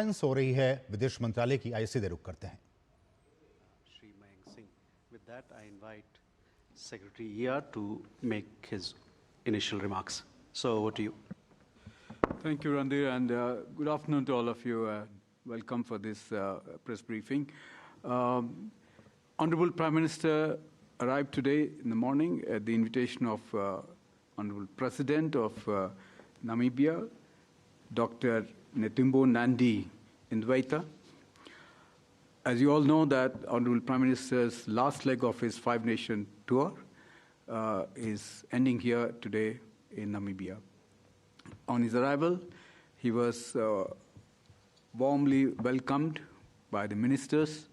हो रही है विदेश मंत्रालय की, आइए सीधे रुख करते हैं। Shri Mayank Singh. With that, I invite Secretary ER to make his initial remarks. So over to you. Thank you, Randir, and good afternoon to all of you. Welcome for this press briefing. Honorable Prime Minister arrived today in the morning at the invitation of Honorable President of Namibia, Dr. Netumbo Nandi Ndaitwah. As you all know, that Honorable Prime Minister's last leg of his five-nation tour is ending here today in Namibia. On his arrival, he was warmly welcomed by the ministers,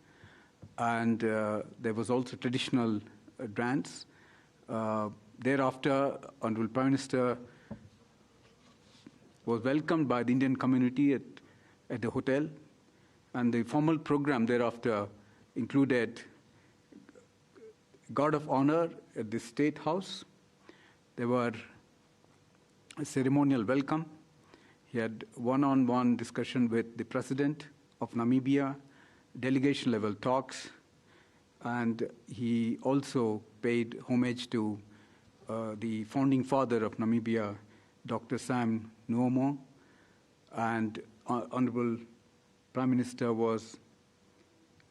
and there was also traditional dance. Thereafter, Honorable Prime Minister was welcomed by the Indian community at the hotel, and the formal program thereafter included guard of honor at the State House. There were a ceremonial welcome. He had one-on-one discussion with the President of Namibia, delegation-level talks, and he also paid homage to the founding father of Namibia, Dr. Sam Nuomo, and Honorable Prime Minister was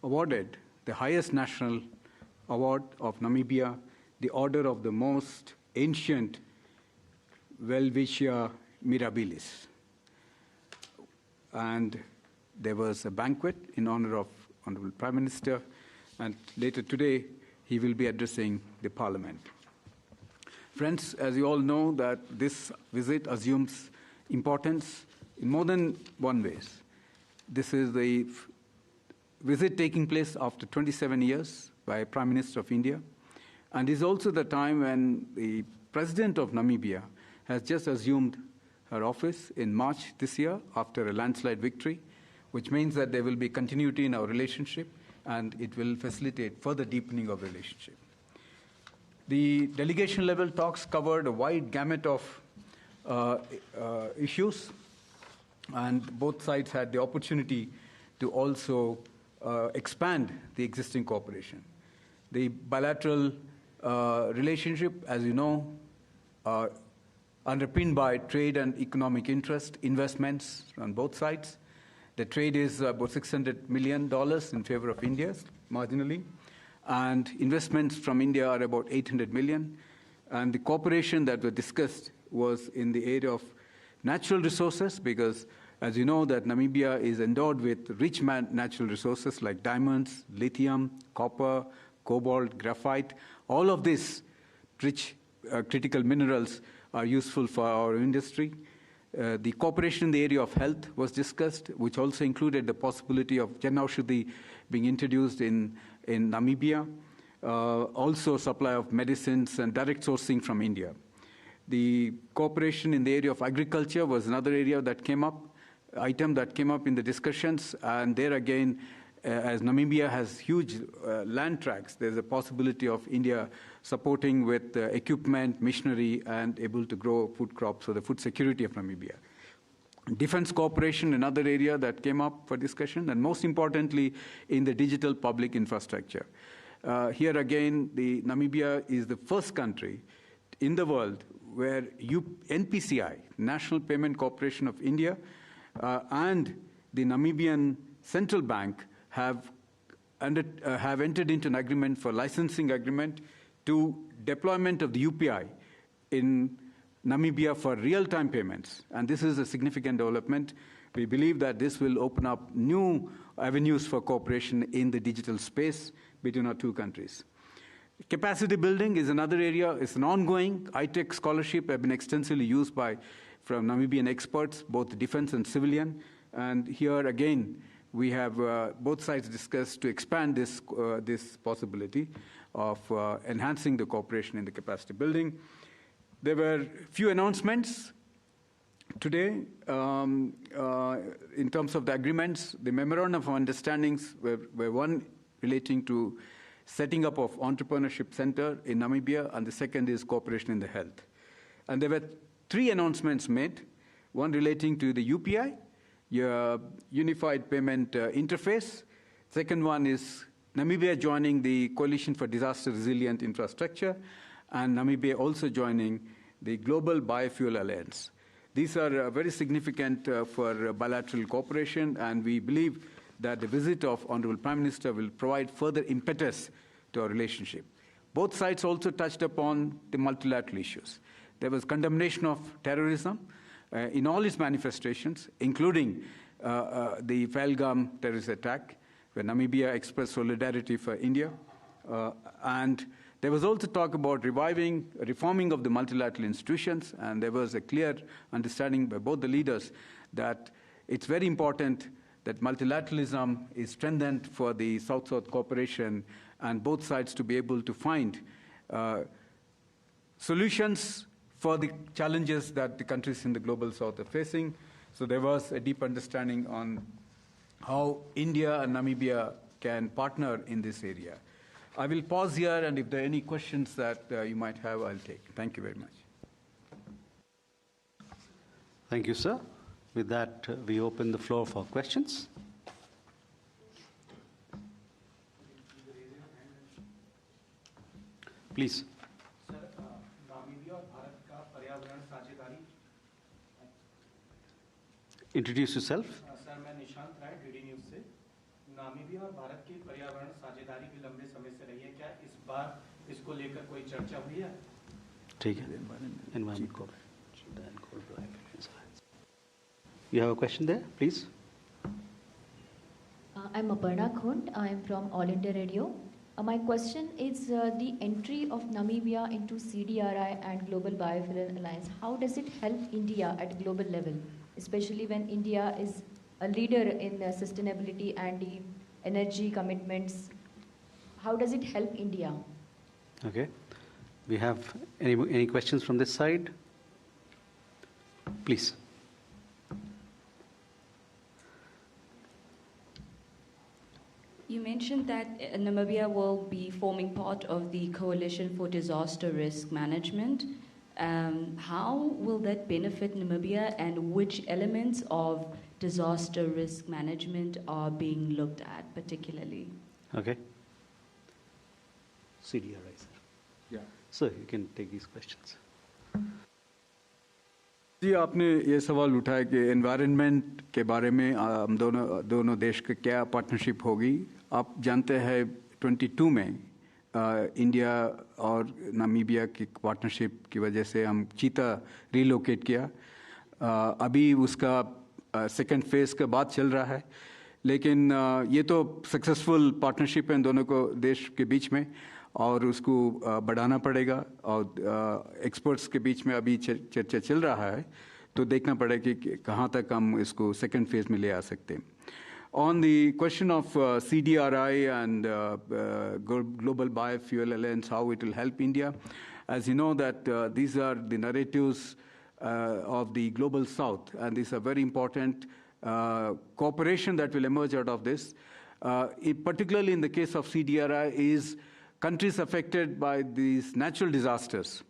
awarded the highest national award of Namibia, the Order of the Most Ancient Welwitschia Mirabilis. And there was a banquet in honor of Honorable Prime Minister, and later today he will be addressing the Parliament. Friends, as you all know, that this visit assumes importance in more than one ways. This is the visit taking place after 27 years by Prime Minister of India, and is also the time when the President of Namibia has just assumed her office in March this year after a landslide victory, which means that there will be continuity in our relationship and it will facilitate further deepening of relationship. The delegation-level talks covered a wide gamut of issues, and both sides had the opportunity to also expand the existing cooperation. The bilateral relationship, as you know, are underpinned by trade and economic interest, investments on both sides. The trade is about $600 million in favor of India, marginally, and investments from India are about $800 million. And the cooperation that was discussed was in the area of natural resources, because as you know that Namibia is endowed with rich natural resources like diamonds, lithium, copper, cobalt, graphite. All of these rich critical minerals are useful for our industry. The cooperation in the area of health was discussed, which also included the possibility of Jan Aushadhi being introduced in Namibia. Also supply of medicines and direct sourcing from India. The cooperation in the area of agriculture was another area that came up, item that came up in the discussions, and there again, as Namibia has huge land tracts, there's a possibility of India supporting with equipment, machinery, and able to grow food crops for the food security of Namibia. Defense cooperation, another area that came up for discussion, and most importantly, in the digital public infrastructure. Here again, Namibia is the first country in the world where NPCI, National Payment Corporation of India, and the Namibian Central Bank have entered into an agreement for licensing agreement to deployment of the UPI in Namibia for real-time payments. And this is a significant development. We believe that this will open up new avenues for cooperation in the digital space between our two countries. Capacity building is another area. It's an ongoing. ITech scholarship have been extensively used from Namibian experts, both defense and civilian. And here again, we have both sides discussed to expand this possibility of enhancing the cooperation in the capacity building. There were few announcements today in terms of the agreements. The memorandum of understandings were one relating to setting up of entrepreneurship center in Namibia, and the second is cooperation in the health. And there were three announcements made, one relating to the UPI, unified payment interface. Second one is Namibia joining the Coalition for Disaster Resilient Infrastructure, and Namibia also joining the Global Biofuel Alliance. These are very significant for bilateral cooperation, and we believe that the visit of Honorable Prime Minister will provide further impetus to our relationship. Both sides also touched upon the multilateral issues. There was condemnation of terrorism in all its manifestations, including the Pahalgam terrorist attack, where Namibia expressed solidarity for India. And there was also talk about reforming of the multilateral institutions, and there was a clear understanding by both the leaders that it's very important that multilateralism is strengthened for the South-South cooperation and both sides to be able to find solutions for the challenges that the countries in the global South are facing. So there was a deep understanding on how India and Namibia can partner in this area. I will pause here, and if there are any questions that you might have, I'll take. Thank you very much. Thank you, sir. With that, we open the floor for questions. Please. Sir, Namibia और भारत का पर्यावरण साझेदारी. Introduce yourself. Sir, मैं निशांत राय, DD news से. Namibia और भारत की पर्यावरण साझेदारी भी लंबे समय से रही है. क्या इस बार इसको लेकर कोई चर्चा हुई है? ठीक है. Environment. You have a question there, please? I'm Aparna Khund. I'm from All India Radio. My question is the entry of Namibia into CDRI and Global Biofuel Alliance. How does it help India at global level, especially when India is a leader in sustainability and the energy commitments? How does it help India? Okay. We have any questions from this side? Please. You mentioned that Namibia will be forming part of the Coalition for Disaster Risk Management. How will that benefit Namibia, and which elements of disaster risk management are being looked at particularly? Okay. CDRI, sir. Yeah. Sir, you can take these questions. जी, आपने ये सवाल उठाया कि environment के बारे में हम दोनों देश के क्या पार्टनरशिप होगी. आप जानते हैं 22 में इंडिया और नामीबिया की पार्टनरशिप की वजह से हम चीता रिलोकेट किया. अभी उसका सेकंड फेज़ का बात चल रहा है, लेकिन ये तो सक्सेसफुल पार्टनरशिप है दोनों को देश के बीच में, और उसको बढ़ाना पड़ेगा. और एक्सपर्ट्स के बीच में अभी चर्चा चल रहा है, तो देखना पड़ेगा कि कहाँ तक हम इसको सेकंड फेज़ में ले आ सकते हैं. On the question of CDRI and Global Biofuel Alliance, how it will help India, as you know that these are the narratives of the Global South, and these are very important cooperation that will emerge out of this. Particularly in the case of CDRI is countries affected by these natural disasters.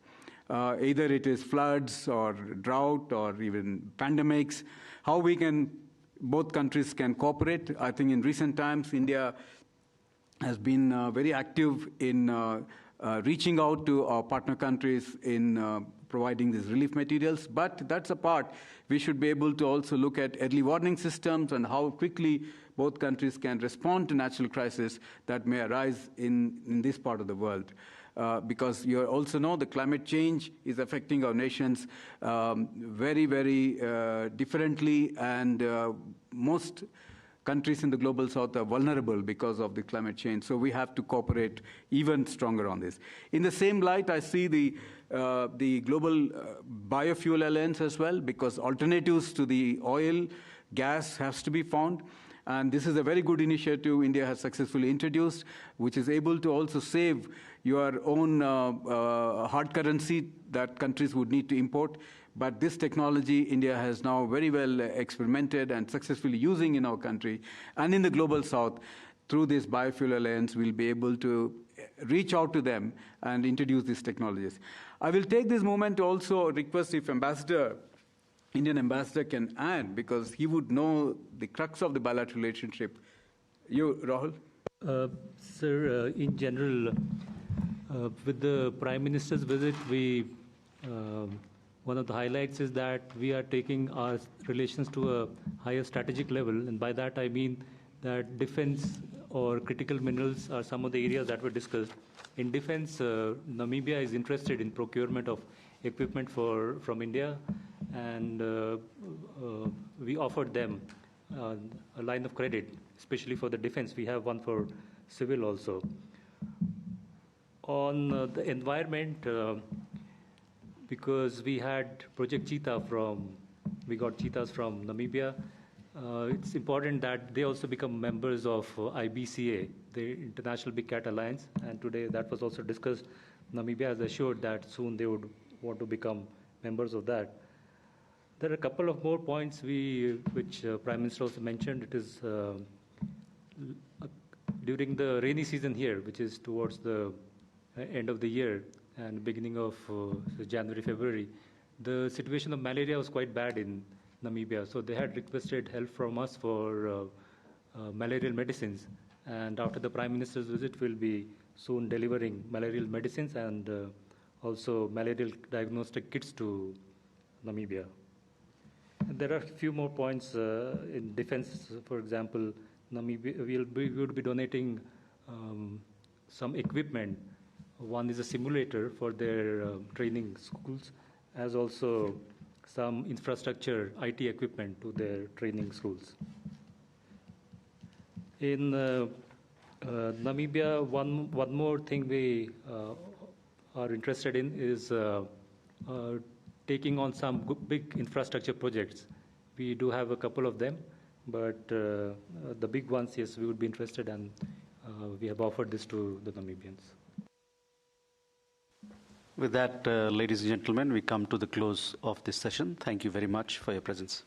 Either it is floods or drought or even pandemics, how both countries can cooperate. I think in recent times, India has been very active in reaching out to our partner countries in providing these relief materials. But that's a part. We should be able to also look at early warning systems and how quickly both countries can respond to natural crises that may arise in this part of the world. Because you also know the climate change is affecting our nations very, very differently, and most countries in the global south are vulnerable because of the climate change. So we have to cooperate even stronger on this. In the same light, I see the Global Biofuel Alliance as well, because alternatives to the oil, gas has to be found. And this is a very good initiative India has successfully introduced, which is able to also save your own hard currency that countries would need to import. But this technology India has now very well experimented and successfully using in our country. And in the global south, through this Biofuel Alliance, we'll be able to reach out to them and introduce these technologies. I will take this moment to also request if Ambassador Indian ambassador can add, because he would know the crux of the bilateral relationship. You, Rahul? Sir, in general, with the Prime Minister's visit, one of the highlights is that we are taking our relations to a higher strategic level, and by that I mean that defense or critical minerals are some of the areas that were discussed. In defense, Namibia is interested in procurement of equipment from India, and we offered them a line of credit, especially for the defense. We have one for civil also. On the environment, because we had Project Cheetah we got cheetahs from Namibia, it's important that they also become members of IBCA, the International Big Cat Alliance, and today that was also discussed. Namibia has assured that soon they would want to become members of that. There are a couple of more points which Prime Minister also mentioned. It is during the rainy season here, which is towards the end of the year and beginning of January, February, the situation of malaria was quite bad in Namibia. So they had requested help from us for malarial medicines. And after the Prime Minister's visit, we'll be soon delivering malarial medicines and also malarial diagnostic kits to Namibia. And there are a few more points in defense. For example, Namibia, we would be donating some equipment. One is a simulator for their training schools, as also some infrastructure, IT equipment to their training schools. In Namibia, one more thing we are interested in is taking on some big infrastructure projects. We do have a couple of them, but the big ones, yes, we would be interested, and we have offered this to the Namibians. With that, ladies and gentlemen, we come to the close of this session. Thank you very much for your presence.